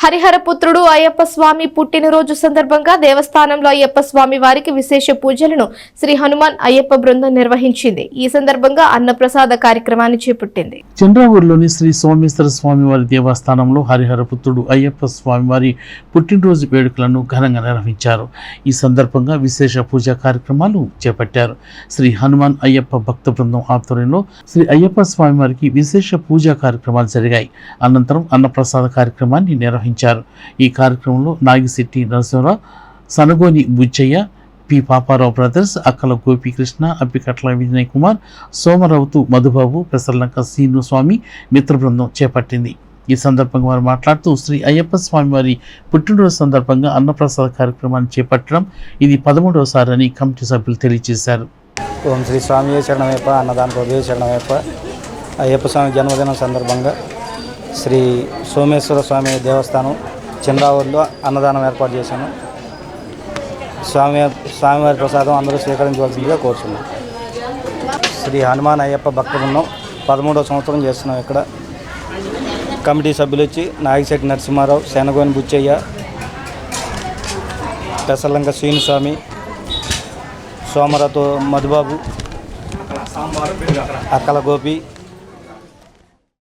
హరిహరపుత్రుడు అయ్యప్ప స్వామి పుట్టినరోజు సందర్భంగా దేవస్థానంలో అయ్యప్ప స్వామి వారికి విశేష పూజలను శ్రీ హనుమాన్ అయ్యప్ప బృందం నిర్వహించింది. ఈ సందర్భంగా అన్నప్రసాద కార్యక్రమాన్ని చేపట్టింది. చంద్రావూరులోని శ్రీ సోమేశ్వర స్వామి వారి దేవస్థానంలో హరిహరపుత్రుడు అయ్యప్ప స్వామి వారి పుట్టినరోజు వేడుకలను ఘనంగా నిర్వహించారు. ఈ సందర్భంగా విశేష పూజా కార్యక్రమాలు చేపట్టారు. శ్రీ హనుమాన్ అయ్యప్ప భక్త బృందం ఆధ్వర్యంలో శ్రీ అయ్యప్ప స్వామి వారికి విశేష పూజా కార్యక్రమాలు జరిగాయి. అనంతరం అన్నప్రసాద కార్యక్రమాన్ని నిర్వహించారు. ఈ కార్యక్రమంలో నాగిశెట్టి నరసింహరావు, సనగోని బుచ్చయ్య, పి పాపారావు బ్రదర్స్, అక్కల గోపీకృష్ణ, అప్పికట్ల విజయ్ కుమార్, సోమరావుతు మధుబాబు, పెసర్లంక శ్రీను స్వామి మిత్ర బృందం చేపట్టింది. ఈ సందర్భంగా వారు మాట్లాడుతూ శ్రీ అయ్యప్ప స్వామి వారి పుట్టినరోజు సందర్భంగా అన్నప్రసాద కార్యక్రమాన్ని చేపట్టడం ఇది 13వసారి అని కమిటీ సభ్యులు తెలియజేశారు. ఓం శ్రీ స్వామి శరణమయ్యప్ప, అన్నదాన ప్రభు శరణమయ్యప్ప. అయ్యప్ప స్వామి జన్మదినం సందర్భంగా శ్రీ సోమేశ్వర స్వామి దేవస్థానం చంద్రావూరులో అన్నదానం ఏర్పాటు చేశాను. స్వామివారి ప్రసాదం అందరూ స్వీకరించవలసిందిగా కోరుతున్నాం. శ్రీ హనుమాన్ అయ్యప్ప భక్త బృందం 13వ సంవత్సరం చేస్తున్నాం. ఇక్కడ కమిటీ సభ్యులు వచ్చి నాగిశెట్టి నరసింహారావు, శనగోని బుచ్చయ్య, పెసర్లంక శ్రీను స్వామి, సోమరతో మధుబాబు, అక్కల గోపి,